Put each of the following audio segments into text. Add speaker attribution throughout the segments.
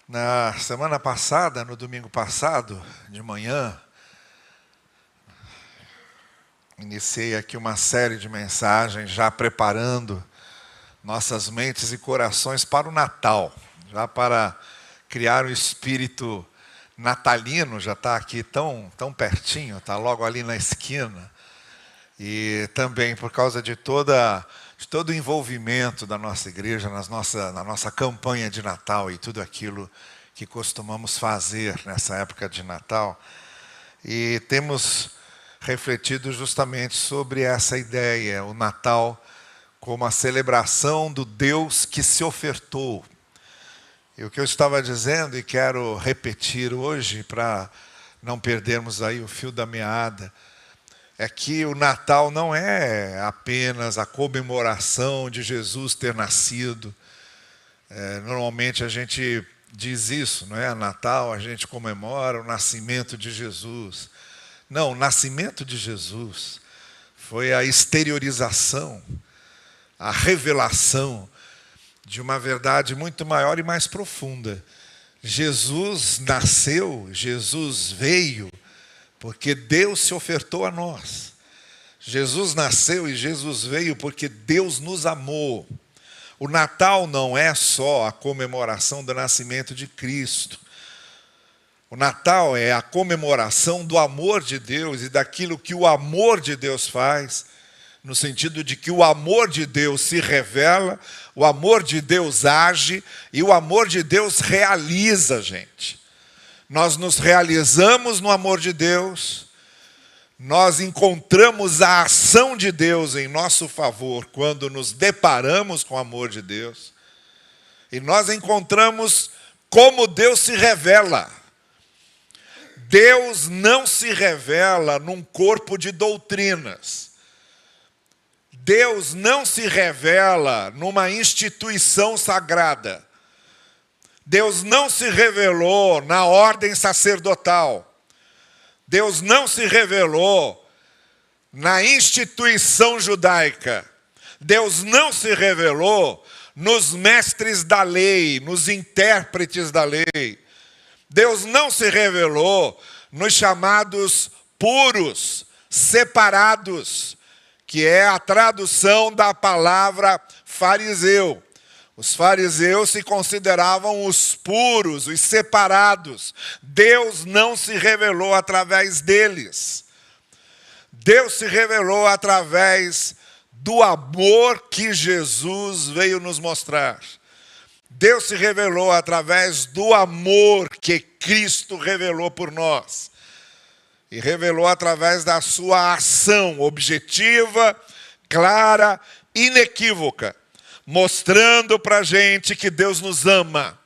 Speaker 1: Na semana passada, no domingo passado, de manhã, iniciei aqui uma série de mensagens já preparando nossas mentes e corações para o Natal, já para criar um espírito natalino, já está aqui tão pertinho, está logo ali na esquina. E também por causa de todo o envolvimento da nossa igreja na nossa campanha de Natal e tudo aquilo que costumamos fazer nessa época de Natal. E temos refletido justamente sobre essa ideia, o Natal como a celebração do Deus que se ofertou. E o que eu estava dizendo e quero repetir hoje para não perdermos aí o fio da meada, é que o Natal não é apenas a comemoração de Jesus ter nascido. Normalmente a gente diz isso, não é? Natal a gente comemora o nascimento de Jesus. Não, o nascimento de Jesus foi a exteriorização, a revelação de uma verdade muito maior e mais profunda. Jesus nasceu, Jesus veio, porque Deus se ofertou a nós. Jesus nasceu e Jesus veio porque Deus nos amou. O Natal não é só a comemoração do nascimento de Cristo. O Natal é a comemoração do amor de Deus e daquilo que o amor de Deus faz, no sentido de que o amor de Deus se revela, o amor de Deus age e o amor de Deus realiza, gente. Nós nos realizamos no amor de Deus, nós encontramos a ação de Deus em nosso favor quando nos deparamos com o amor de Deus, e nós encontramos como Deus se revela. Deus não se revela num corpo de doutrinas. Deus não se revela numa instituição sagrada. Deus não se revelou na ordem sacerdotal. Deus não se revelou na instituição judaica. Deus não se revelou nos mestres da lei, nos intérpretes da lei. Deus não se revelou nos chamados puros, separados, que é a tradução da palavra fariseu. Os fariseus se consideravam os puros, os separados. Deus não se revelou através deles. Deus se revelou através do amor que Jesus veio nos mostrar. Deus se revelou através do amor que Cristo revelou por nós. E revelou através da sua ação objetiva, clara, inequívoca, mostrando para a gente que Deus nos ama.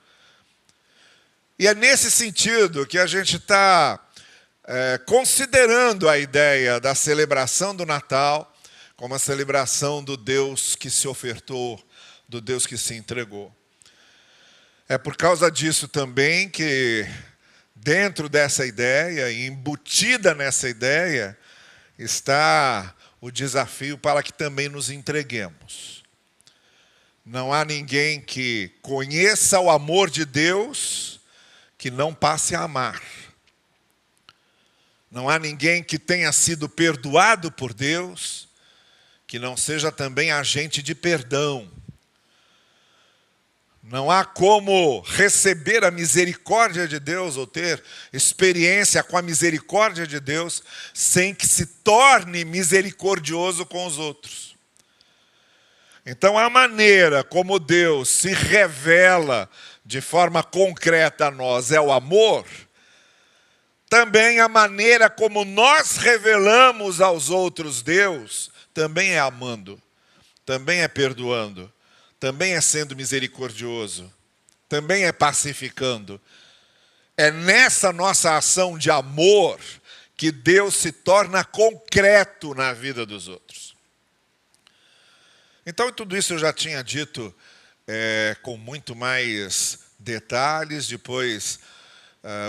Speaker 1: E é nesse sentido que a gente está considerando a ideia da celebração do Natal como a celebração do Deus que se ofertou, do Deus que se entregou. É por causa disso também que, dentro dessa ideia, e embutida nessa ideia, está o desafio para que também nos entreguemos. Não há ninguém que conheça o amor de Deus que não passe a amar. Não há ninguém que tenha sido perdoado por Deus que não seja também agente de perdão. Não há como receber a misericórdia de Deus ou ter experiência com a misericórdia de Deus sem que se torne misericordioso com os outros. Então, a maneira como Deus se revela de forma concreta a nós é o amor. Também a maneira como nós revelamos aos outros Deus também é amando, também é perdoando, também é sendo misericordioso, também é pacificando. É nessa nossa ação de amor que Deus se torna concreto na vida dos outros. Então, tudo isso eu já tinha dito com muito mais detalhes. Depois,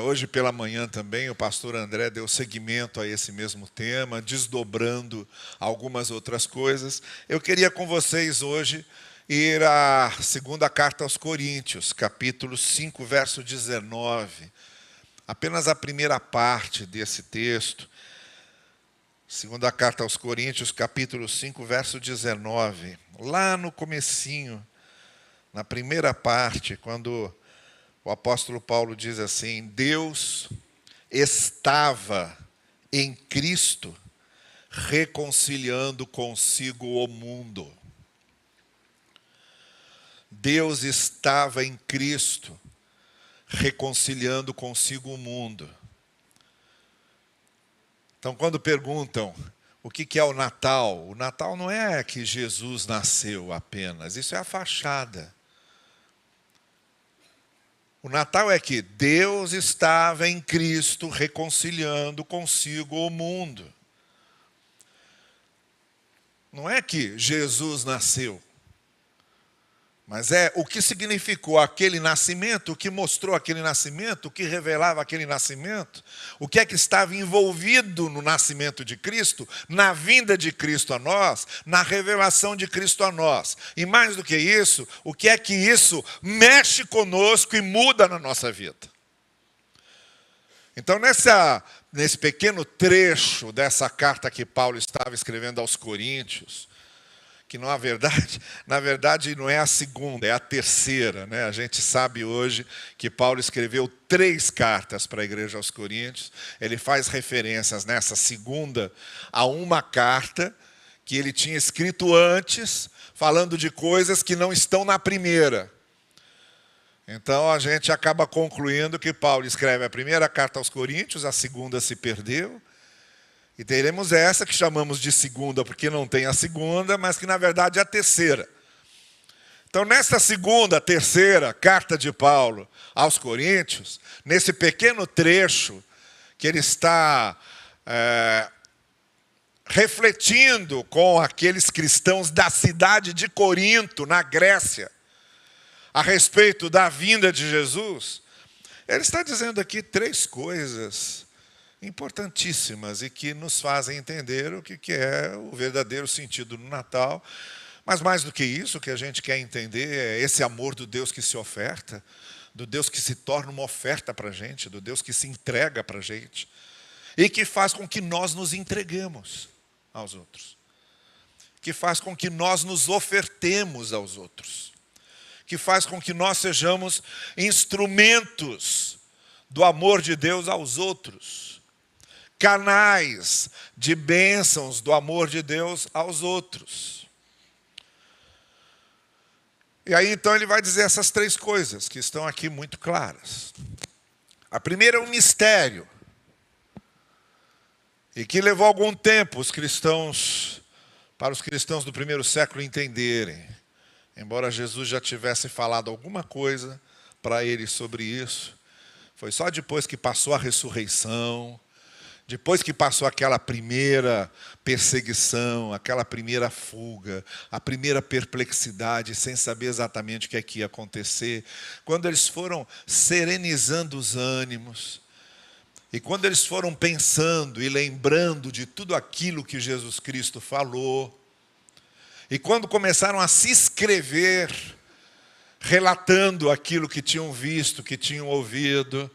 Speaker 1: hoje pela manhã também, o pastor André deu seguimento a esse mesmo tema, desdobrando algumas outras coisas. Eu queria com vocês hoje ir à segunda carta aos Coríntios, capítulo 5, verso 19. Apenas a primeira parte desse texto. Segunda carta aos Coríntios, capítulo 5, verso 19. Lá no comecinho, na primeira parte, quando o apóstolo Paulo diz assim: Deus estava em Cristo reconciliando consigo o mundo. Deus estava em Cristo reconciliando consigo o mundo. Então, quando perguntam o que é o Natal não é que Jesus nasceu apenas, isso é a fachada. O Natal é que Deus estava em Cristo reconciliando consigo o mundo. Não é que Jesus nasceu, mas é o que significou aquele nascimento, o que mostrou aquele nascimento, o que revelava aquele nascimento, o que é que estava envolvido no nascimento de Cristo, na vinda de Cristo a nós, na revelação de Cristo a nós. E mais do que isso, o que é que isso mexe conosco e muda na nossa vida. Então, nesse pequeno trecho dessa carta que Paulo estava escrevendo aos Coríntios, que na verdade não é a segunda, é a terceira, né? A gente sabe hoje que Paulo escreveu 3 cartas para a igreja aos Coríntios. Ele faz referências nessa segunda a uma carta que ele tinha escrito antes, falando de coisas que não estão na primeira. Então a gente acaba concluindo que Paulo escreve a primeira carta aos Coríntios, a segunda se perdeu, e teremos essa que chamamos de segunda, porque não tem a segunda, mas que na verdade é a terceira. Então, nessa segunda, terceira carta de Paulo aos Coríntios, nesse pequeno trecho que ele está refletindo com aqueles cristãos da cidade de Corinto, na Grécia, a respeito da vinda de Jesus, ele está dizendo aqui 3 coisas importantíssimas e que nos fazem entender o que é o verdadeiro sentido do Natal. Mas mais do que isso, o que a gente quer entender é esse amor do Deus que se oferta, do Deus que se torna uma oferta para a gente, do Deus que se entrega para a gente e que faz com que nós nos entreguemos aos outros, que faz com que nós nos ofertemos aos outros, que faz com que nós sejamos instrumentos do amor de Deus aos outros, canais de bênçãos do amor de Deus aos outros. E aí então ele vai dizer essas 3 coisas que estão aqui muito claras. A primeira é um mistério, e que levou algum tempo para os cristãos do primeiro século entenderem. Embora Jesus já tivesse falado alguma coisa para eles sobre isso, foi só depois que passou a ressurreição, depois que passou aquela primeira perseguição, aquela primeira fuga, a primeira perplexidade, sem saber exatamente o que é que ia acontecer, quando eles foram serenizando os ânimos, e quando eles foram pensando e lembrando de tudo aquilo que Jesus Cristo falou, e quando começaram a se escrever, relatando aquilo que tinham visto, que tinham ouvido,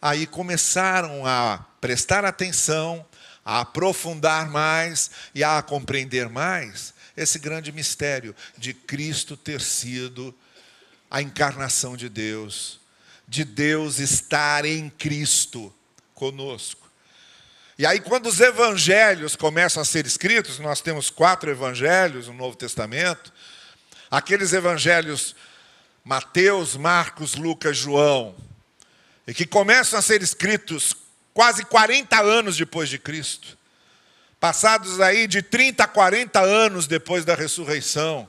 Speaker 1: aí começaram a prestar atenção, a aprofundar mais e a compreender mais esse grande mistério de Cristo ter sido a encarnação de Deus estar em Cristo conosco. E aí, quando os evangelhos começam a ser escritos, nós temos 4 evangelhos no Novo Testamento, aqueles evangelhos Mateus, Marcos, Lucas, João, e que começam a ser escritos quase 40 anos depois de Cristo, passados aí de 30 a 40 anos depois da ressurreição,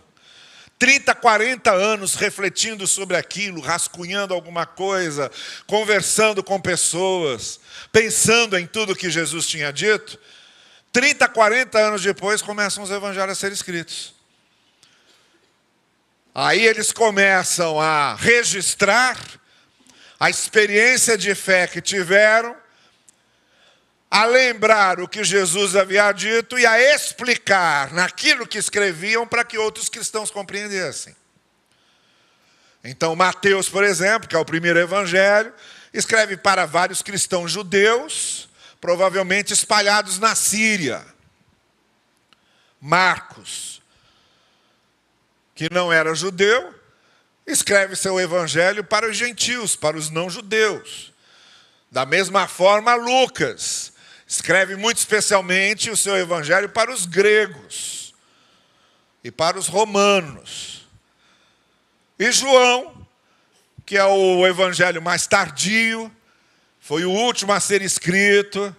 Speaker 1: 30, 40 anos refletindo sobre aquilo, rascunhando alguma coisa, conversando com pessoas, pensando em tudo que Jesus tinha dito, 30, 40 anos depois começam os evangelhos a ser escritos. Aí eles começam a registrar a experiência de fé que tiveram, a lembrar o que Jesus havia dito e a explicar naquilo que escreviam para que outros cristãos compreendessem. Então, Mateus, por exemplo, que é o primeiro evangelho, escreve para vários cristãos judeus, provavelmente espalhados na Síria. Marcos, que não era judeu, escreve seu evangelho para os gentios, para os não-judeus. Da mesma forma, Lucas escreve muito especialmente o seu evangelho para os gregos e para os romanos. E João, que é o evangelho mais tardio, foi o último a ser escrito,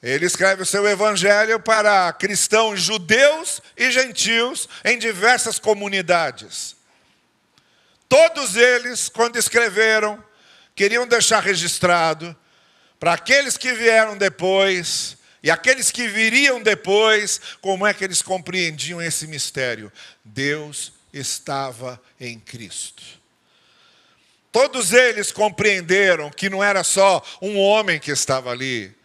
Speaker 1: ele escreve o seu evangelho para cristãos judeus e gentios em diversas comunidades. Todos eles, quando escreveram, queriam deixar registrado para aqueles que vieram depois e aqueles que viriam depois, como é que eles compreendiam esse mistério. Deus estava em Cristo. Todos eles compreenderam que não era só um homem que estava ali,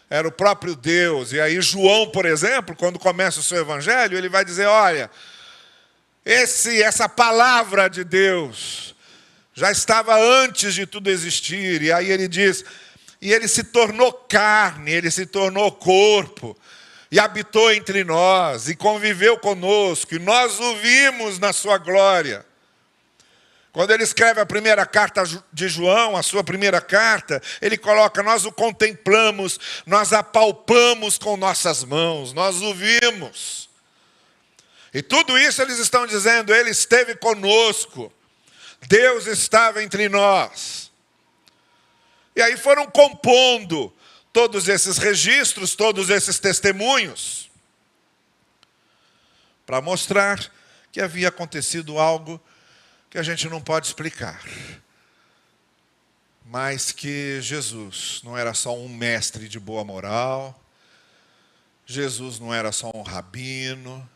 Speaker 1: era o próprio Deus. E aí João, por exemplo, quando começa o seu evangelho, ele vai dizer, olha, essa palavra de Deus já estava antes de tudo existir. E aí ele diz, e ele se tornou carne, ele se tornou corpo, e habitou entre nós, e conviveu conosco, e nós o vimos na sua glória. Quando ele escreve a primeira carta de João, a sua primeira carta, ele coloca, nós o contemplamos, nós apalpamos com nossas mãos, nós o vimos. E tudo isso eles estão dizendo, ele esteve conosco, Deus estava entre nós. E aí foram compondo todos esses registros, todos esses testemunhos, para mostrar que havia acontecido algo que a gente não pode explicar, mas que Jesus não era só um mestre de boa moral, Jesus não era só um rabino,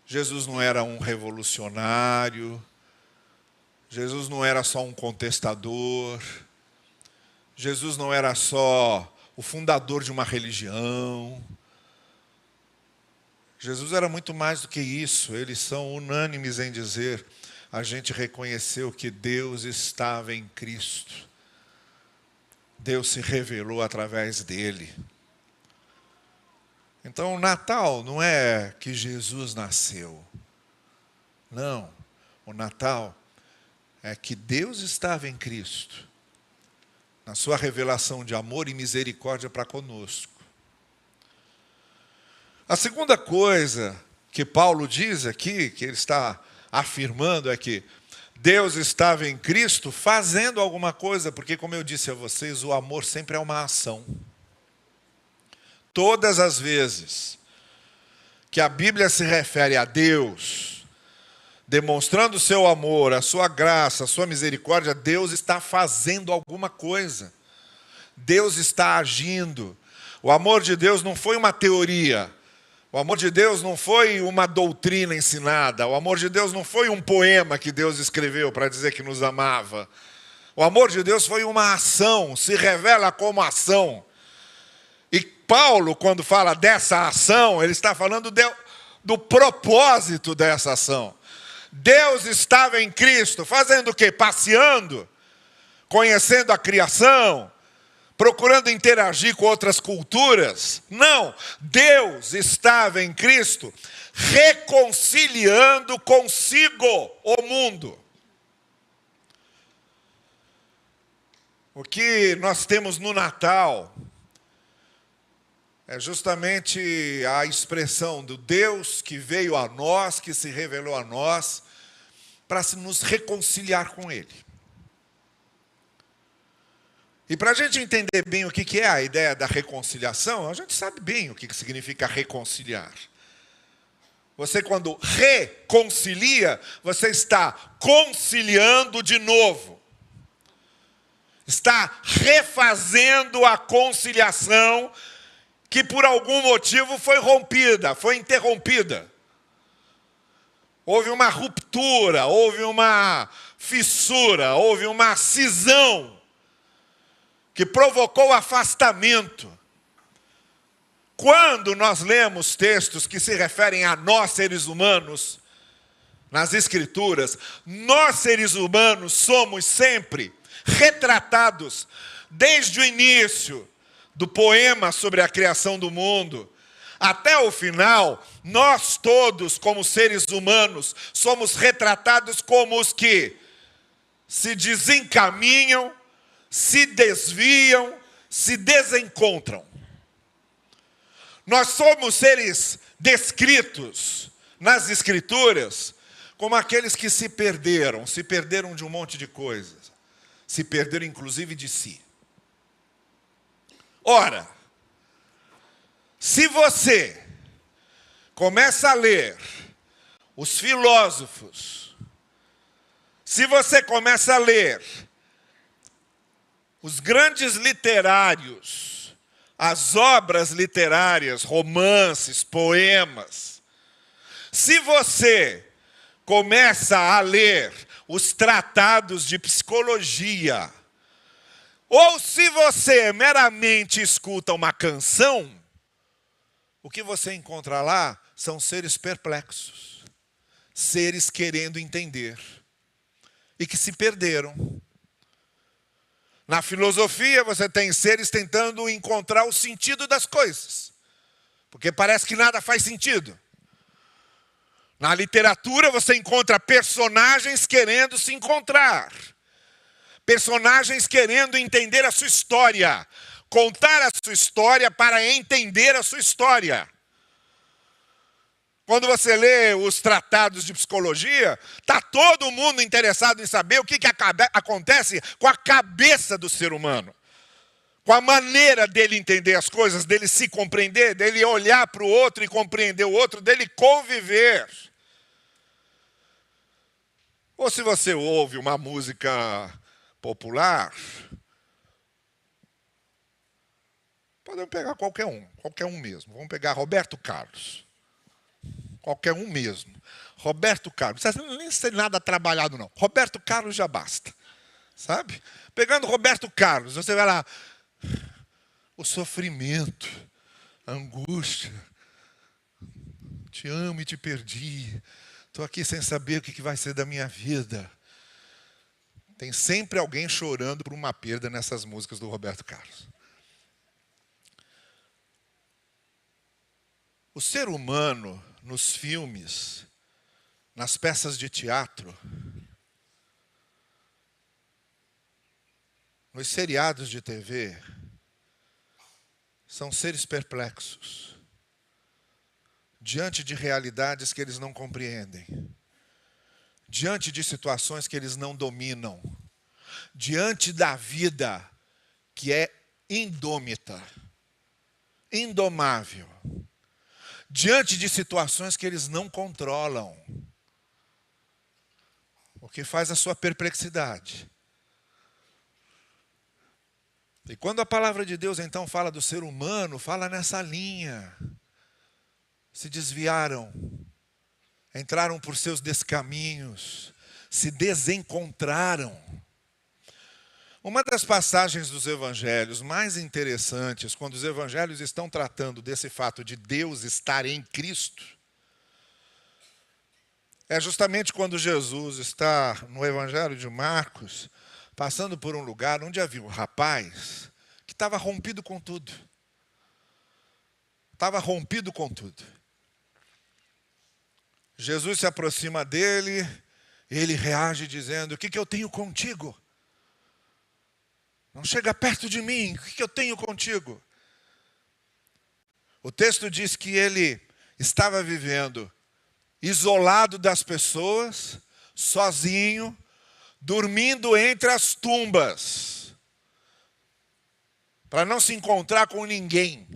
Speaker 1: Jesus não era um revolucionário, Jesus não era só um contestador, Jesus não era só o fundador de uma religião. Jesus era muito mais do que isso. Eles são unânimes em dizer, a gente reconheceu que Deus estava em Cristo. Deus se revelou através dele. Então o Natal não é que Jesus nasceu. Não, o Natal é que Deus estava em Cristo, na sua revelação de amor e misericórdia para conosco. A segunda coisa que Paulo diz aqui, que ele está afirmando, é que Deus estava em Cristo fazendo alguma coisa, porque, como eu disse a vocês, o amor sempre é uma ação. Todas as vezes que a Bíblia se refere a Deus, demonstrando o seu amor, a sua graça, a sua misericórdia, Deus está fazendo alguma coisa. Deus está agindo. O amor de Deus não foi uma teoria. O amor de Deus não foi uma doutrina ensinada. O amor de Deus não foi um poema que Deus escreveu para dizer que nos amava. O amor de Deus foi uma ação, se revela como ação. E Paulo, quando fala dessa ação, ele está falando do propósito dessa ação. Deus estava em Cristo, fazendo o quê? Passeando, conhecendo a criação, procurando interagir com outras culturas. Não, Deus estava em Cristo, reconciliando consigo o mundo. O que nós temos no Natal é justamente a expressão do Deus que veio a nós, que se revelou a nós, para nos reconciliar com Ele. E para a gente entender bem o que é a ideia da reconciliação, a gente sabe bem o que significa reconciliar. Você, quando reconcilia, você está conciliando de novo. Está refazendo a conciliação que por algum motivo foi rompida, foi interrompida. Houve uma ruptura, houve uma fissura, houve uma cisão que provocou afastamento. Quando nós lemos textos que se referem a nós, seres humanos, nas Escrituras, nós, seres humanos, somos sempre retratados desde o início do poema sobre a criação do mundo até o final. Nós todos, como seres humanos, somos retratados como os que se desencaminham, se desviam, se desencontram. Nós somos seres descritos nas Escrituras como aqueles que se perderam de um monte de coisas, se perderam inclusive de si. Ora, se você começa a ler os filósofos, se você começa a ler os grandes literários, as obras literárias, romances, poemas, se você começa a ler os tratados de psicologia, ou se você meramente escuta uma canção, o que você encontra lá são seres perplexos, seres querendo entender e que se perderam. Na filosofia você tem seres tentando encontrar o sentido das coisas, porque parece que nada faz sentido. Na literatura você encontra personagens querendo se encontrar, personagens querendo entender a sua história, contar a sua história para entender a sua história. Quando você lê os tratados de psicologia, está todo mundo interessado em saber o que acontece com a cabeça do ser humano, com a maneira dele entender as coisas, dele se compreender, dele olhar para o outro e compreender o outro, dele conviver. Ou se você ouve uma música popular, podemos pegar qualquer um mesmo. Vamos pegar Roberto Carlos. Qualquer um mesmo. Roberto Carlos. Não precisa nem ser nada trabalhado, não. Roberto Carlos já basta. Sabe? Pegando Roberto Carlos, você vai lá. O sofrimento, a angústia. Te amo e te perdi. Estou aqui sem saber o que vai ser da minha vida. Tem sempre alguém chorando por uma perda nessas músicas do Roberto Carlos. O ser humano, nos filmes, nas peças de teatro, nos seriados de TV, são seres perplexos, diante de realidades que eles não compreendem, diante de situações que eles não dominam, diante da vida que é indômita, indomável, diante de situações que eles não controlam, o que faz a sua perplexidade. E quando a palavra de Deus então fala do ser humano, fala nessa linha. Se desviaram, entraram por seus descaminhos, se desencontraram. Uma das passagens dos evangelhos mais interessantes, quando os evangelhos estão tratando desse fato de Deus estar em Cristo, é justamente quando Jesus está no evangelho de Marcos, passando por um lugar onde havia um rapaz que estava rompido com tudo. Estava rompido com tudo. Jesus se aproxima dele, ele reage dizendo: o que eu tenho contigo? Não chega perto de mim, o que eu tenho contigo? O texto diz que ele estava vivendo isolado das pessoas, sozinho, dormindo entre as tumbas, para não se encontrar com ninguém,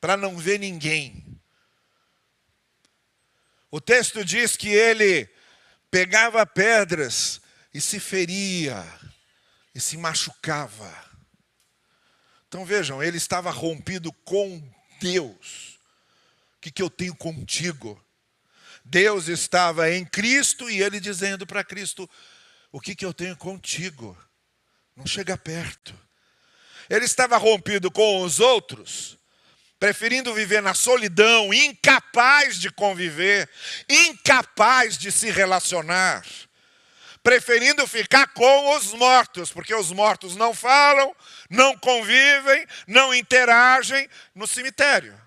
Speaker 1: para não ver ninguém. O texto diz que ele pegava pedras e se feria, e se machucava. Então vejam, ele estava rompido com Deus. O que eu tenho contigo? Deus estava em Cristo e ele dizendo para Cristo: o que eu tenho contigo? Não chega perto. Ele estava rompido com os outros, preferindo viver na solidão, incapaz de conviver, incapaz de se relacionar, preferindo ficar com os mortos, porque os mortos não falam, não convivem, não interagem no cemitério.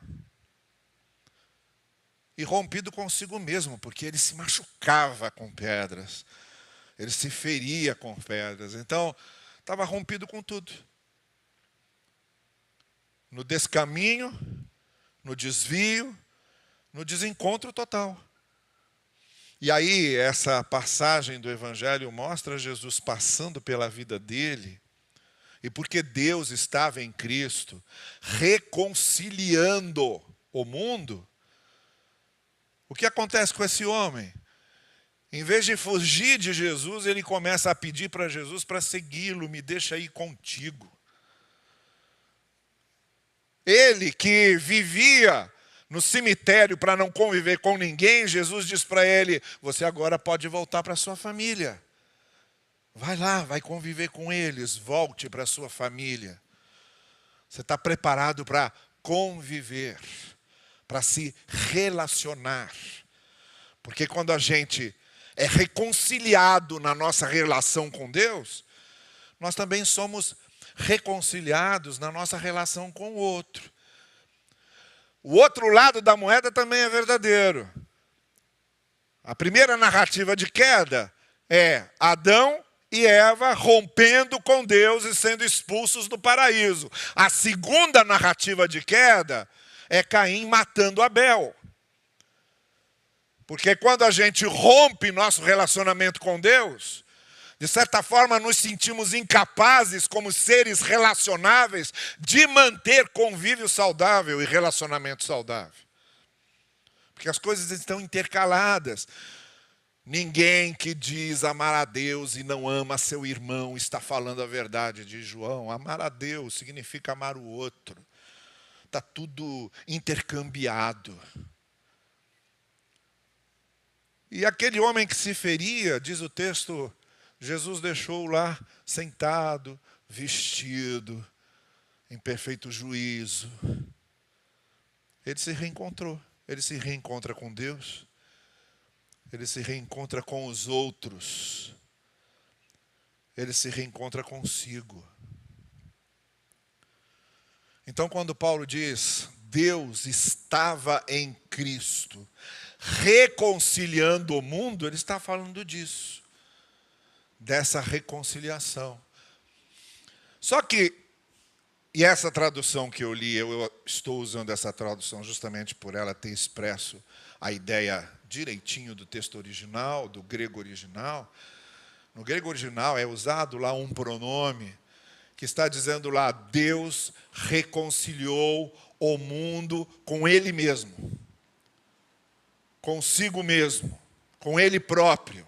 Speaker 1: E rompido consigo mesmo, porque ele se machucava com pedras, ele se feria com pedras, então estava rompido com tudo. No descaminho, no desvio, no desencontro total. E aí, essa passagem do Evangelho mostra Jesus passando pela vida dele, e porque Deus estava em Cristo, reconciliando o mundo, o que acontece com esse homem? Em vez de fugir de Jesus, ele começa a pedir para Jesus para segui-lo, me deixa ir contigo. Ele que vivia no cemitério para não conviver com ninguém, Jesus diz para ele, você agora pode voltar para a sua família. Vai lá, vai conviver com eles, volte para a sua família. Você está preparado para conviver, para se relacionar. Porque quando a gente é reconciliado na nossa relação com Deus, nós também somos reconciliados na nossa relação com o outro. O outro lado da moeda também é verdadeiro. A primeira narrativa de queda é Adão e Eva rompendo com Deus e sendo expulsos do paraíso. A segunda narrativa de queda é Caim matando Abel. Porque quando a gente rompe nosso relacionamento com Deus, de certa forma nos sentimos incapazes como seres relacionáveis de manter convívio saudável e relacionamento saudável. Porque as coisas estão intercaladas. Ninguém que diz amar a Deus e não ama seu irmão está falando a verdade de João. Amar a Deus significa amar o outro. Está tudo intercambiado. E aquele homem que se feria, diz o texto, Jesus deixou lá sentado, vestido, em perfeito juízo. Ele se reencontrou. Ele se reencontra com Deus. Ele se reencontra com os outros. Ele se reencontra consigo. Então, quando Paulo diz, Deus estava em Cristo, reconciliando o mundo, ele está falando disso. Dessa reconciliação. Só que, e essa tradução que eu li, eu estou usando essa tradução justamente por ela ter expresso a ideia direitinho do texto original, do grego original. No grego original é usado lá um pronome que está dizendo lá, Deus reconciliou o mundo com Ele mesmo. Consigo mesmo, com Ele próprio.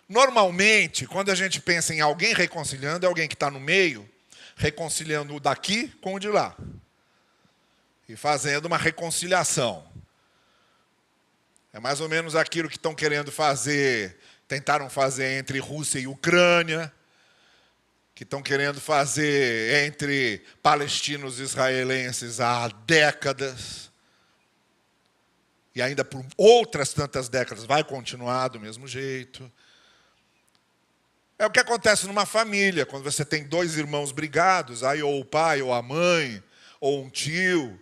Speaker 1: Normalmente, quando a gente pensa em alguém reconciliando, é alguém que está no meio, reconciliando o daqui com o de lá. E fazendo uma reconciliação. É mais ou menos aquilo que estão querendo fazer, tentaram fazer entre Rússia e Ucrânia, que estão querendo fazer entre palestinos e israelenses há décadas. E ainda por outras tantas décadas vai continuar do mesmo jeito. É o que acontece numa família, quando você tem dois irmãos brigados, aí ou o pai, ou a mãe, ou um tio.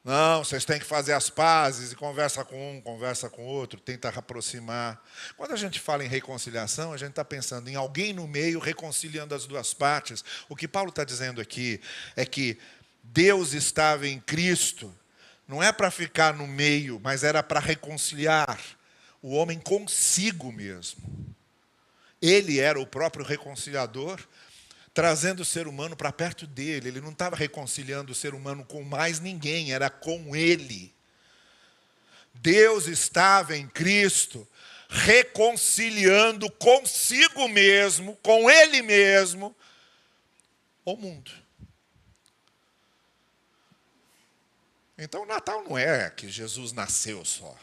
Speaker 1: Não, vocês têm que fazer as pazes, e conversa com um, conversa com o outro, tenta aproximar. Quando a gente fala em reconciliação, a gente está pensando em alguém no meio reconciliando as duas partes. O que Paulo está dizendo aqui é que Deus estava em Cristo, não é para ficar no meio, mas era para reconciliar o homem consigo mesmo. Ele era o próprio reconciliador, trazendo o ser humano para perto dele. Ele não estava reconciliando o ser humano com mais ninguém, era com ele. Deus estava em Cristo, reconciliando consigo mesmo, com ele mesmo, o mundo. Então o Natal não é que Jesus nasceu só.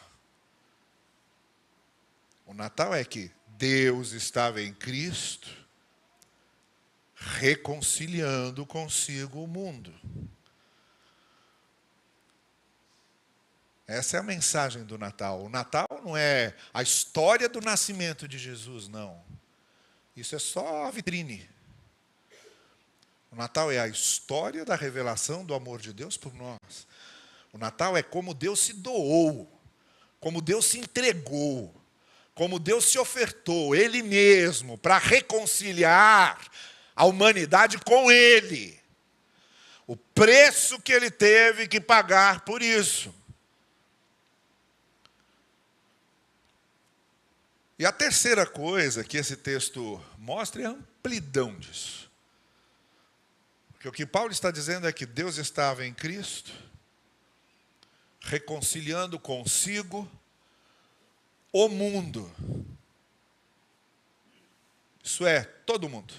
Speaker 1: O Natal é que Deus estava em Cristo, reconciliando consigo o mundo. Essa é a mensagem do Natal. O Natal não é a história do nascimento de Jesus, não. Isso é só a vitrine. O Natal é a história da revelação do amor de Deus por nós. O Natal é como Deus se doou, como Deus se entregou, como Deus se ofertou, Ele mesmo, para reconciliar a humanidade com Ele. O preço que Ele teve que pagar por isso. E a terceira coisa que esse texto mostra é a amplidão disso. Porque o que Paulo está dizendo é que Deus estava em Cristo, reconciliando consigo o mundo. Isso é, todo mundo.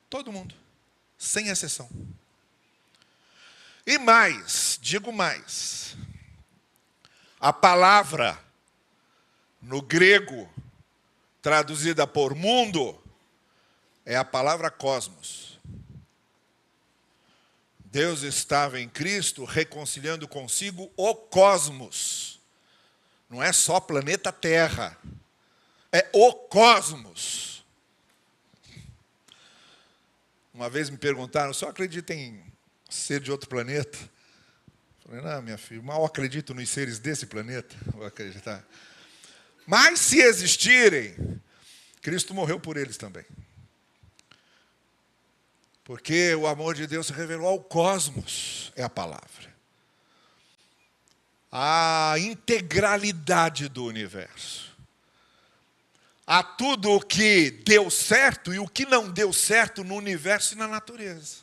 Speaker 1: Todo mundo, sem exceção. E mais, digo mais, a palavra no grego, traduzida por mundo, é a palavra cosmos. Deus estava em Cristo reconciliando consigo o cosmos. Não é só planeta Terra, é o cosmos. Uma vez me perguntaram, só acredita em ser de outro planeta? Eu falei, não, minha filha, mal acredito nos seres desse planeta, vou acreditar. Mas se existirem, Cristo morreu por eles também. Porque o amor de Deus se revelou ao cosmos, é a palavra. A integralidade do universo. A tudo o que deu certo e o que não deu certo no universo e na natureza.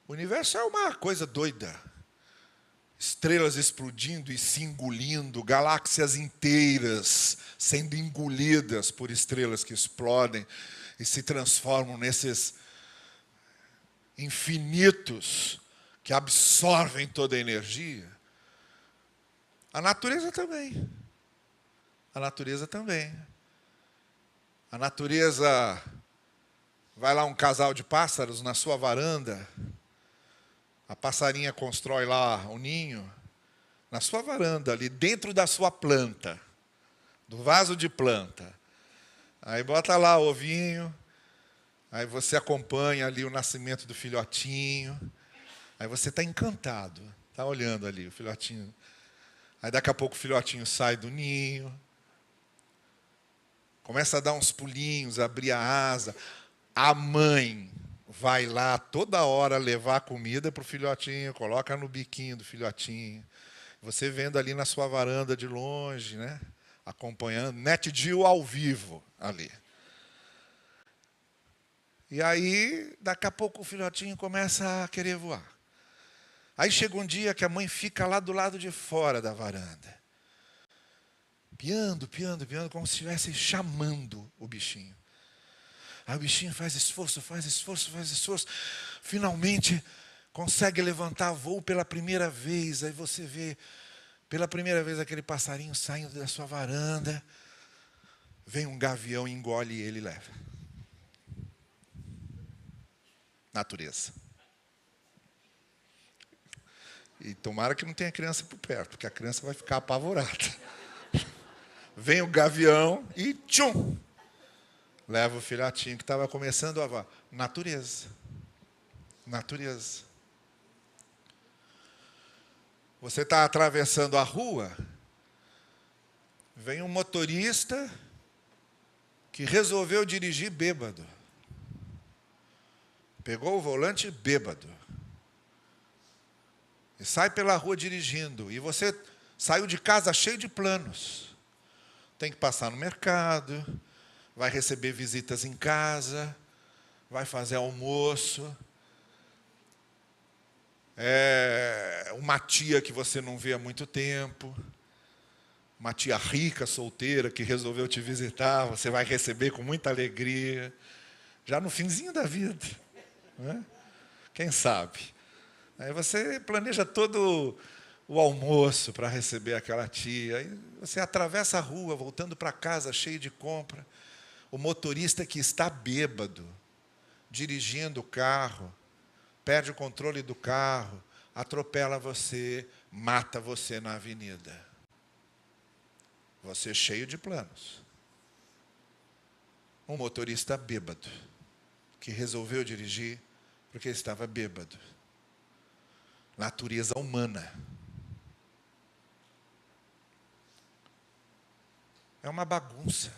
Speaker 1: O universo é uma coisa doida. Estrelas explodindo e se engolindo, galáxias inteiras sendo engolidas por estrelas que explodem e se transformam nesses infinitos que absorvem toda a energia. A natureza também. A natureza também. A natureza, vai lá um casal de pássaros na sua varanda, a passarinha constrói lá um ninho, na sua varanda, ali dentro da sua planta, do vaso de planta. Aí bota lá o ovinho, aí você acompanha ali o nascimento do filhotinho, aí você está encantado, está olhando ali o filhotinho. Aí daqui a pouco o filhotinho sai do ninho, começa a dar uns pulinhos, abrir a asa. A mãe vai lá toda hora levar comida para o filhotinho, coloca no biquinho do filhotinho. Você vendo ali na sua varanda de longe, né? Acompanhando, Net Geo ao vivo ali. E aí, daqui a pouco o filhotinho começa a querer voar. Aí chega um dia que a mãe fica lá do lado de fora da varanda. Piando, piando, piando, como se estivesse chamando o bichinho. Aí o bichinho faz esforço, faz esforço, faz esforço. Finalmente consegue levantar voo pela primeira vez. Aí você vê, pela primeira vez, aquele passarinho saindo da sua varanda. Vem um gavião, engole ele e leva. Natureza. E tomara que não tenha criança por perto, porque a criança vai ficar apavorada. Vem o gavião e tchum! Leva o filhotinho que estava começando a voar. Natureza. Natureza. Você está atravessando a rua, vem um motorista que resolveu dirigir bêbado. Pegou o volante bêbado. E sai pela rua dirigindo. E você saiu de casa cheio de planos. Tem que passar no mercado, vai receber visitas em casa, vai fazer almoço. É uma tia que você não vê há muito tempo, uma tia rica, solteira, que resolveu te visitar, você vai receber com muita alegria, já no finzinho da vida, né? Quem sabe? Aí você planeja todo o almoço para receber aquela tia, aí você atravessa a rua, voltando para casa, cheio de compra. O motorista que está bêbado, dirigindo o carro, perde o controle do carro, atropela você, mata você na avenida. Você cheio de planos. Um motorista bêbado, que resolveu dirigir porque estava bêbado. Natureza humana. É uma bagunça.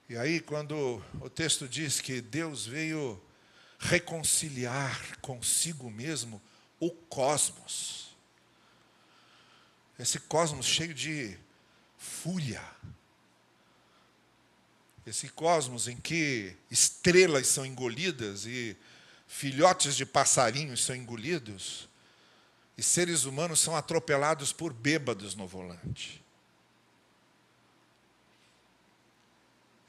Speaker 1: E aí, quando o texto diz que Deus veio reconciliar consigo mesmo o cosmos, esse cosmos cheio de fúria, esse cosmos em que estrelas são engolidas e filhotes de passarinhos são engolidos, e seres humanos são atropelados por bêbados no volante.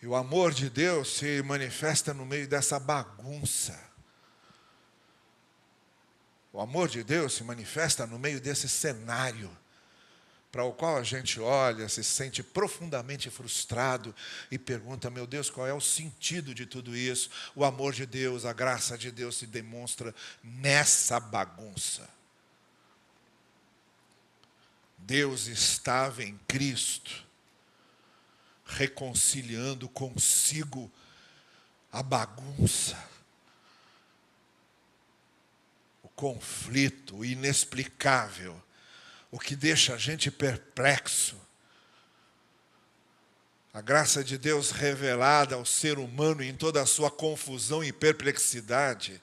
Speaker 1: E o amor de Deus se manifesta no meio dessa bagunça. O amor de Deus se manifesta no meio desse cenário para o qual a gente olha, se sente profundamente frustrado e pergunta, meu Deus, qual é o sentido de tudo isso? O amor de Deus, a graça de Deus se demonstra nessa bagunça. Deus estava em Cristo, reconciliando consigo a bagunça, o conflito, o inexplicável, o que deixa a gente perplexo. A graça de Deus revelada ao ser humano em toda a sua confusão e perplexidade.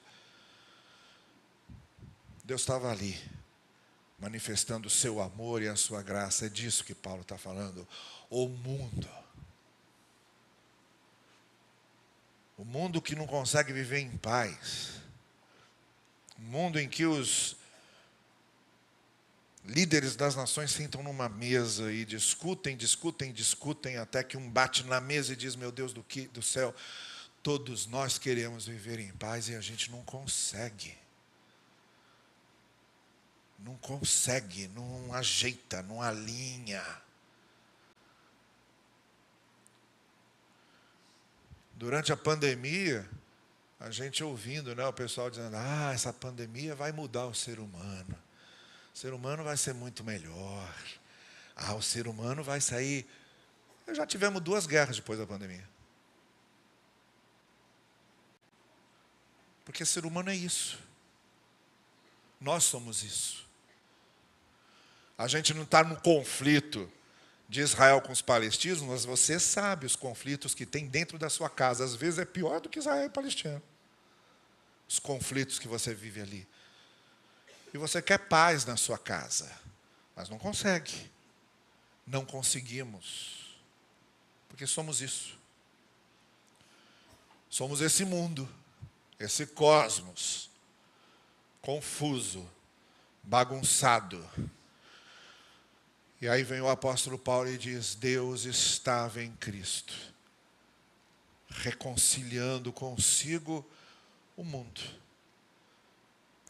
Speaker 1: Deus estava ali, manifestando o seu amor e a sua graça. É disso que Paulo está falando. O mundo que não consegue viver em paz, o mundo em que os líderes das nações sentam numa mesa e discutem, até que um bate na mesa e diz, meu Deus do céu, todos nós queremos viver em paz e a gente não consegue. Não consegue, não ajeita, não alinha. Durante a pandemia, a gente ouvindo, o pessoal dizendo, essa pandemia vai mudar o ser humano. O ser humano vai ser muito melhor. O ser humano vai sair... Já tivemos 2 guerras depois da pandemia. Porque ser humano é isso. Nós somos isso. A gente não está no conflito de Israel com os palestinos, mas você sabe os conflitos que tem dentro da sua casa. Às vezes é pior do que Israel e Palestina. Os conflitos que você vive ali. E você quer paz na sua casa, mas não consegue. Não conseguimos. Porque somos isso. Somos esse mundo, esse cosmos, confuso, bagunçado. E aí vem o apóstolo Paulo e diz, Deus estava em Cristo, reconciliando consigo o mundo,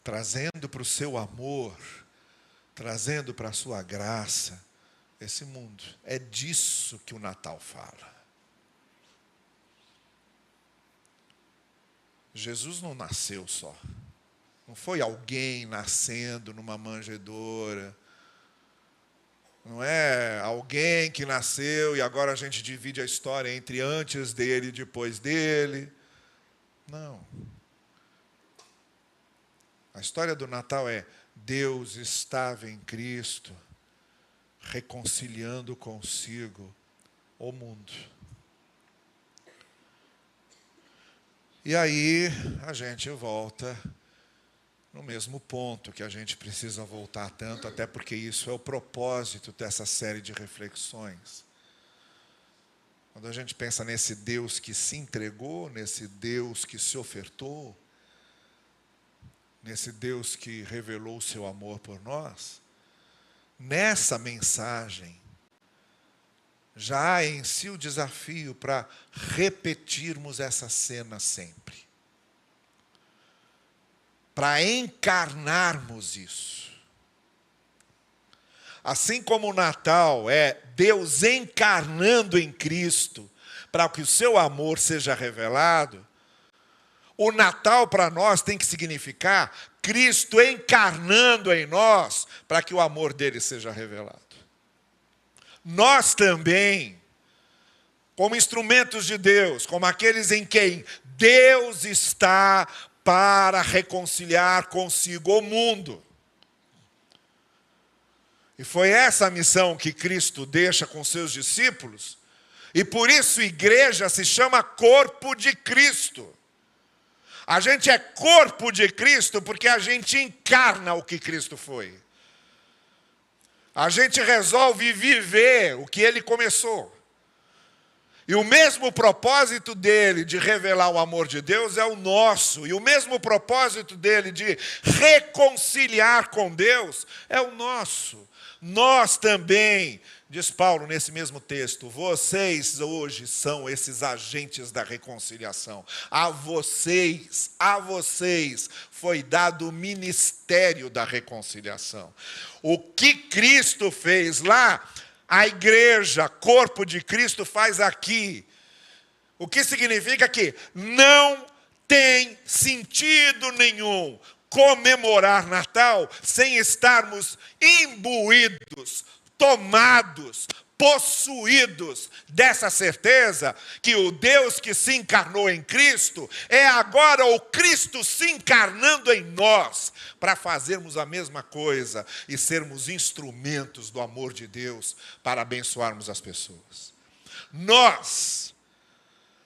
Speaker 1: trazendo para o seu amor, trazendo para a sua graça esse mundo. É disso que o Natal fala. Jesus não nasceu só. Não foi alguém nascendo numa manjedoura. Não é alguém que nasceu e agora a gente divide a história entre antes dele e depois dele. Não. A história do Natal é Deus estava em Cristo, reconciliando consigo o mundo. E aí a gente volta no mesmo ponto que a gente precisa voltar tanto, até porque isso é o propósito dessa série de reflexões. Quando a gente pensa nesse Deus que se entregou, nesse Deus que se ofertou, nesse Deus que revelou o seu amor por nós, nessa mensagem, já há em si o desafio para repetirmos essa cena sempre. Para encarnarmos isso. Assim como o Natal é Deus encarnando em Cristo, para que o seu amor seja revelado, o Natal para nós tem que significar Cristo encarnando em nós para que o amor dele seja revelado. Nós também, como instrumentos de Deus, como aqueles em quem Deus está para reconciliar consigo o mundo. E foi essa a missão que Cristo deixa com seus discípulos, e por isso igreja se chama corpo de Cristo. A gente é corpo de Cristo porque a gente encarna o que Cristo foi. A gente resolve viver o que ele começou. E o mesmo propósito dele de revelar o amor de Deus é o nosso. E o mesmo propósito dele de reconciliar com Deus é o nosso. Nós também, diz Paulo nesse mesmo texto, vocês hoje são esses agentes da reconciliação. A vocês foi dado o ministério da reconciliação. O que Cristo fez lá, a igreja, corpo de Cristo, faz aqui. O que significa que não tem sentido nenhum comemorar Natal sem estarmos imbuídos, tomados, possuídos dessa certeza que o Deus que se encarnou em Cristo é agora o Cristo se encarnando em nós, para fazermos a mesma coisa e sermos instrumentos do amor de Deus para abençoarmos as pessoas. Nós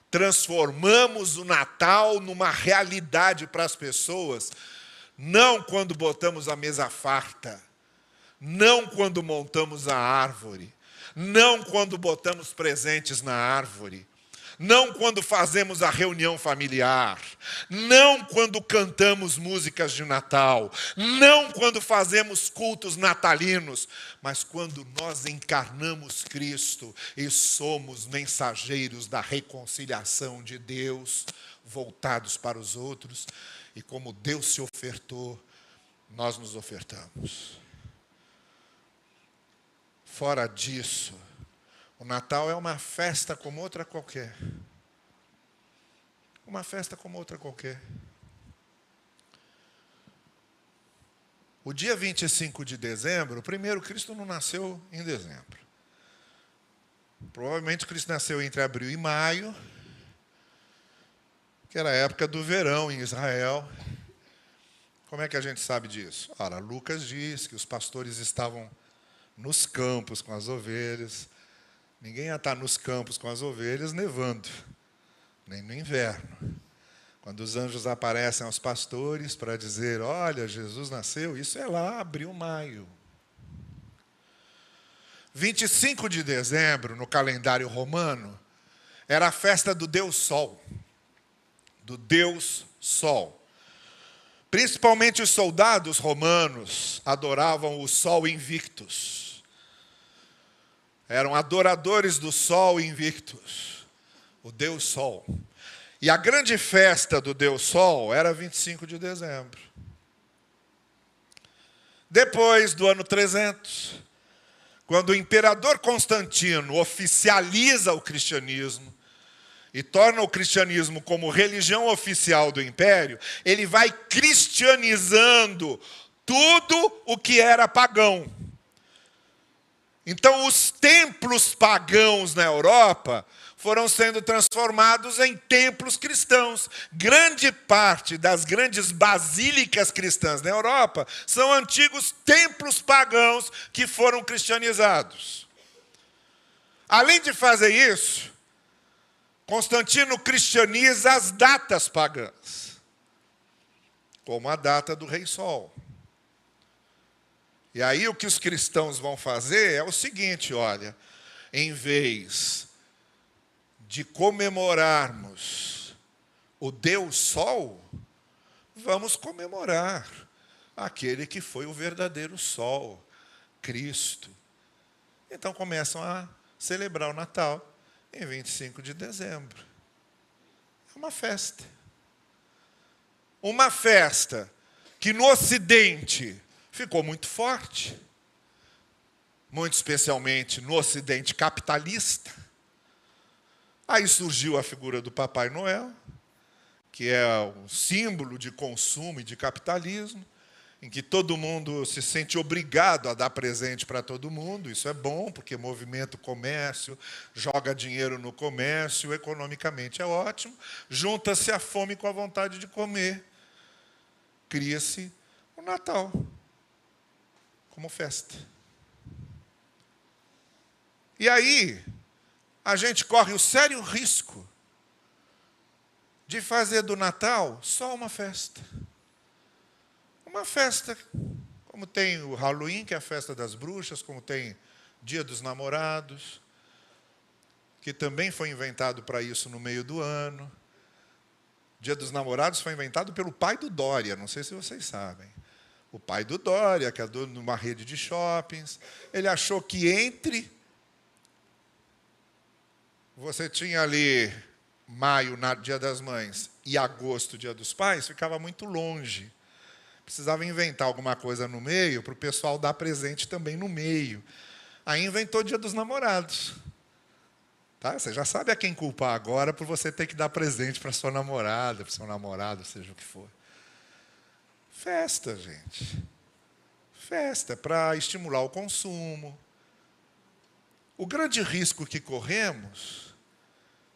Speaker 1: transformamos o Natal numa realidade para as pessoas, não quando botamos a mesa farta, não quando montamos a árvore, não quando botamos presentes na árvore, não quando fazemos a reunião familiar, não quando cantamos músicas de Natal, não quando fazemos cultos natalinos, mas quando nós encarnamos Cristo e somos mensageiros da reconciliação de Deus, voltados para os outros, e como Deus se ofertou, nós nos ofertamos. Fora disso, o Natal é uma festa como outra qualquer. Uma festa como outra qualquer. O dia 25 de dezembro, primeiro, Cristo não nasceu em dezembro. Provavelmente Cristo nasceu entre abril e maio, que era a época do verão em Israel. Como é que a gente sabe disso? Ora, Lucas diz que os pastores estavam nos campos com as ovelhas. Ninguém ia estar nos campos com as ovelhas nevando, nem no inverno. Quando os anjos aparecem aos pastores para dizer, olha, Jesus nasceu, isso é lá, abril, maio. 25 de dezembro, no calendário romano, era a festa do Deus Sol. Do Deus Sol. Principalmente os soldados romanos adoravam o Sol Invictus. Eram adoradores do Sol Invictus, o Deus Sol. E a grande festa do Deus Sol era 25 de dezembro. Depois do ano 300, quando o imperador Constantino oficializa o cristianismo e torna o cristianismo como religião oficial do império, ele vai cristianizando tudo o que era pagão. Então, os templos pagãos na Europa foram sendo transformados em templos cristãos. Grande parte das grandes basílicas cristãs na Europa são antigos templos pagãos que foram cristianizados. Além de fazer isso, Constantino cristianiza as datas pagãs, como a data do Rei Sol. E aí o que os cristãos vão fazer é o seguinte, olha, em vez de comemorarmos o Deus Sol, vamos comemorar aquele que foi o verdadeiro Sol, Cristo. Então começam a celebrar o Natal em 25 de dezembro. É uma festa. Uma festa que no Ocidente ficou muito forte, muito especialmente no Ocidente capitalista. Aí surgiu a figura do Papai Noel, que é um símbolo de consumo e de capitalismo, em que todo mundo se sente obrigado a dar presente para todo mundo. Isso é bom, porque movimenta o comércio, joga dinheiro no comércio, economicamente é ótimo. Junta-se a fome com a vontade de comer. Cria-se o Natal como festa. E aí, a gente corre o sério risco de fazer do Natal só uma festa. Uma festa, como tem o Halloween, que é a festa das bruxas, como tem Dia dos Namorados, que também foi inventado para isso no meio do ano. Dia dos Namorados foi inventado pelo pai do Dória, não sei se vocês sabem. O pai do Dória, que é dono de uma rede de shoppings, ele achou que entre... Você tinha ali maio, Dia das Mães, e agosto, Dia dos Pais, ficava muito longe. Precisava inventar alguma coisa no meio para o pessoal dar presente também no meio. Aí inventou o Dia dos Namorados. Tá? Você já sabe a quem culpar agora por você ter que dar presente para sua namorada, para seu namorado, seja o que for. Festa, gente. Festa para estimular o consumo. O grande risco que corremos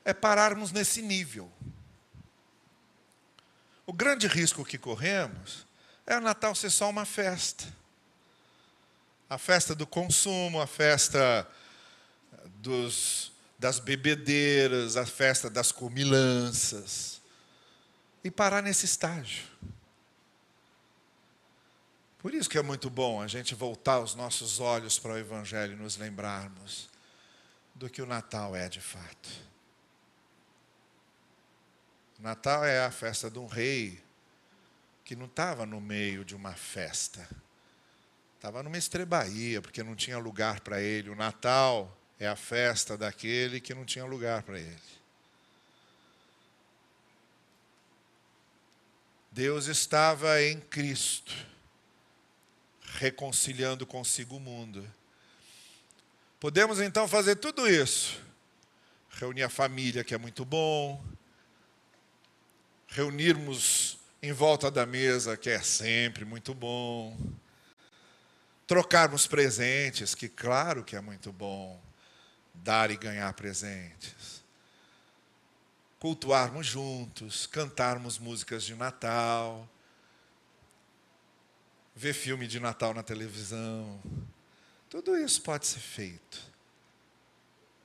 Speaker 1: é pararmos nesse nível. O grande risco que corremos é o Natal ser só uma festa. A festa do consumo, a festa das bebedeiras, a festa das comilanças. E parar nesse estágio. Por isso que é muito bom a gente voltar os nossos olhos para o Evangelho e nos lembrarmos do que o Natal é de fato. O Natal é a festa de um rei que não estava no meio de uma festa. Estava numa estrebaía, porque não tinha lugar para ele. O Natal é a festa daquele que não tinha lugar para ele. Deus estava em Cristo, reconciliando consigo o mundo. Podemos então fazer tudo isso. Reunir a família, que é muito bom. Reunirmos em volta da mesa, que é sempre muito bom. Trocarmos presentes, que claro que é muito bom. Dar e ganhar presentes. Cultuarmos juntos, cantarmos músicas de Natal. Ver filme de Natal na televisão. Tudo isso pode ser feito.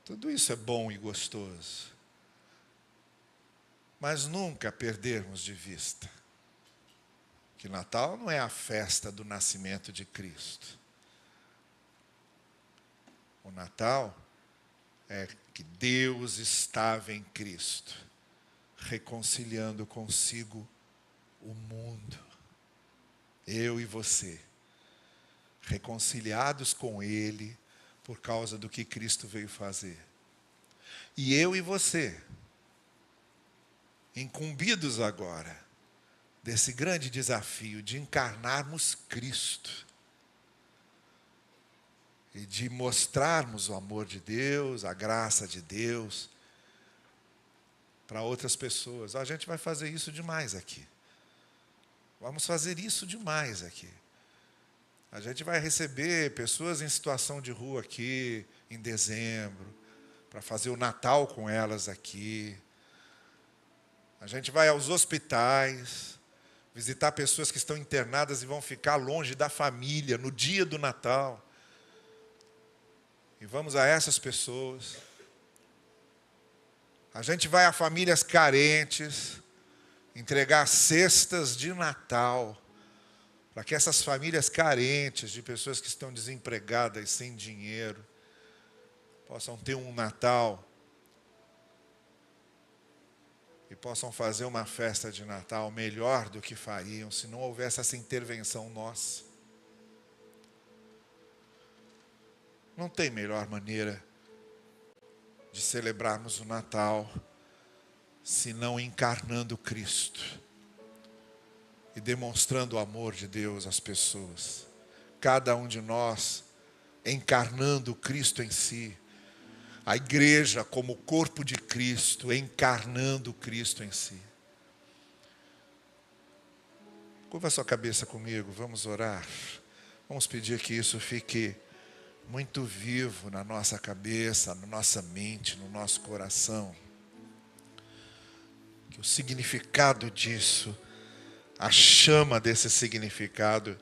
Speaker 1: Tudo isso é bom e gostoso. Mas nunca perdermos de vista que Natal não é a festa do nascimento de Cristo. O Natal é que Deus estava em Cristo, reconciliando consigo o mundo. Eu e você, reconciliados com Ele por causa do que Cristo veio fazer. E eu e você, incumbidos agora desse grande desafio de encarnarmos Cristo e de mostrarmos o amor de Deus, a graça de Deus para outras pessoas. A gente vai fazer isso demais aqui. Vamos fazer isso demais aqui. A gente vai receber pessoas em situação de rua aqui em dezembro, para fazer o Natal com elas aqui. A gente vai aos hospitais, visitar pessoas que estão internadas e vão ficar longe da família no dia do Natal. E vamos a essas pessoas. A gente vai a famílias carentes, entregar cestas de Natal, para que essas famílias carentes, de pessoas que estão desempregadas e sem dinheiro, possam ter um Natal e possam fazer uma festa de Natal melhor do que fariam se não houvesse essa intervenção nossa. Não tem melhor maneira de celebrarmos o Natal senão encarnando Cristo e demonstrando o amor de Deus às pessoas. Cada um de nós encarnando Cristo em si, A igreja como corpo de Cristo, encarnando Cristo em si. Curva a sua cabeça comigo, vamos orar. Vamos pedir que isso fique muito vivo na nossa cabeça, na nossa mente, no nosso coração. Que o significado disso, a chama desse significado,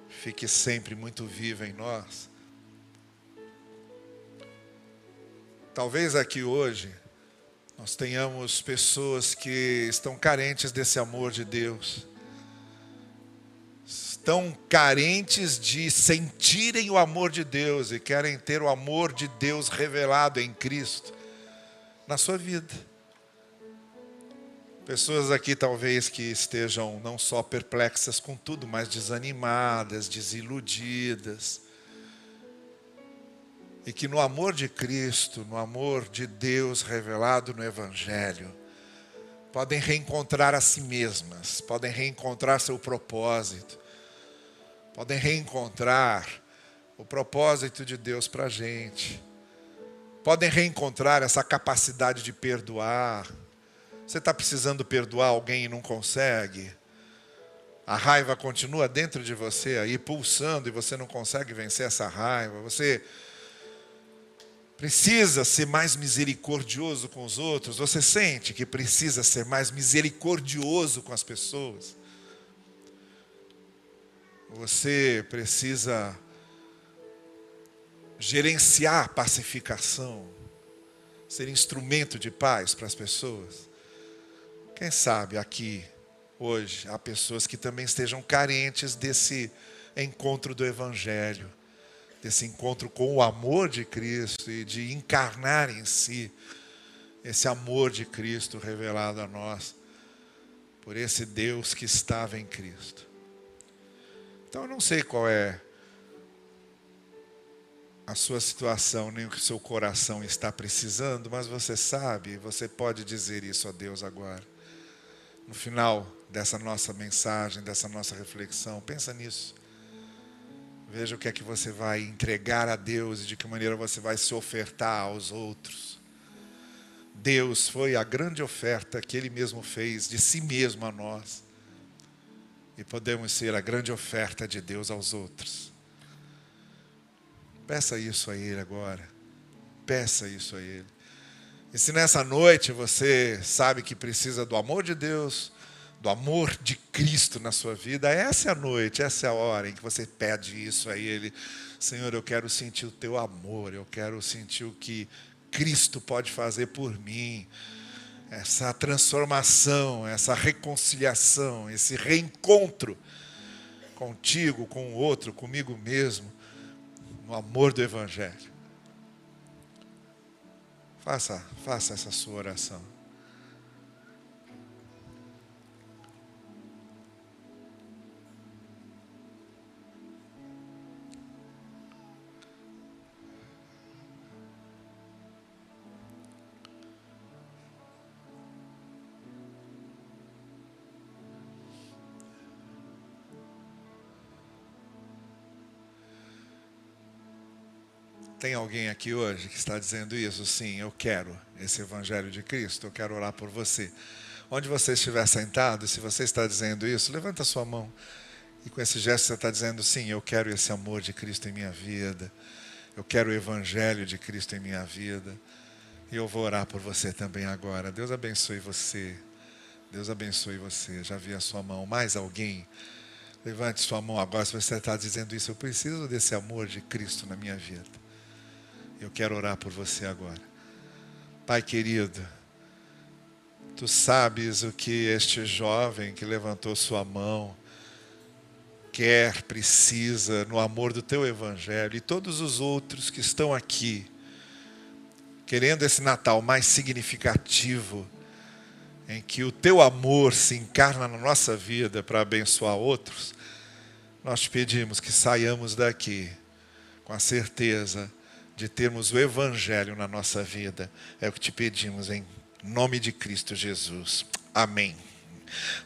Speaker 1: fique sempre muito viva em nós. Talvez aqui hoje nós tenhamos pessoas que estão carentes desse amor de Deus. Estão carentes de sentirem o amor de Deus e querem ter o amor de Deus revelado em Cristo na sua vida. Pessoas aqui talvez que estejam não só perplexas com tudo, mas desanimadas, desiludidas. E que no amor de Cristo, no amor de Deus revelado no Evangelho, podem reencontrar a si mesmas, podem reencontrar seu propósito, podem reencontrar o propósito de Deus para a gente, podem reencontrar essa capacidade de perdoar. Você está precisando perdoar alguém e não consegue? A raiva continua dentro de você aí, pulsando, e você não consegue vencer essa raiva. Você precisa ser mais misericordioso com os outros. Você sente que precisa ser mais misericordioso com as pessoas. Você precisa gerenciar a pacificação, ser instrumento de paz para as pessoas. Quem sabe aqui, hoje, há pessoas que também estejam carentes desse encontro do Evangelho, desse encontro com o amor de Cristo e de encarnar em si esse amor de Cristo revelado a nós por esse Deus que estava em Cristo. Então eu não sei qual é a sua situação, nem o que o seu coração está precisando, mas você sabe, você pode dizer isso a Deus agora. No final dessa nossa mensagem, dessa nossa reflexão, pensa nisso. Veja o que é que você vai entregar a Deus e de que maneira você vai se ofertar aos outros. Deus foi a grande oferta que Ele mesmo fez de si mesmo a nós. E podemos ser a grande oferta de Deus aos outros. Peça isso a Ele agora. Peça isso a Ele. E se nessa noite você sabe que precisa do amor de Deus, do amor de Cristo na sua vida, essa é a noite, essa é a hora em que você pede isso a Ele. Senhor, eu quero sentir o Teu amor, eu quero sentir o que Cristo pode fazer por mim. Essa transformação, essa reconciliação, esse reencontro contigo, com o outro, comigo mesmo, no amor do Evangelho. Faça essa sua oração. Tem alguém aqui hoje que está dizendo isso? Sim, eu quero esse Evangelho de Cristo, eu quero orar por você. Onde você estiver sentado, se você está dizendo isso, levanta a sua mão. E com esse gesto você está dizendo, sim, eu quero esse amor de Cristo em minha vida. Eu quero o Evangelho de Cristo em minha vida. E eu vou orar por você também agora. Deus abençoe você. Deus abençoe você. Já vi a sua mão. Mais alguém? Levante sua mão agora se você está dizendo isso. Eu preciso desse amor de Cristo na minha vida. Eu quero orar por você agora. Pai querido, Tu sabes o que este jovem que levantou sua mão quer, precisa, no amor do Teu Evangelho. E todos os outros que estão aqui, querendo esse Natal mais significativo, em que o Teu amor se encarna na nossa vida para abençoar outros, nós te pedimos que saiamos daqui com a certeza de termos o Evangelho na nossa vida. É o que te pedimos em nome de Cristo Jesus. Amém.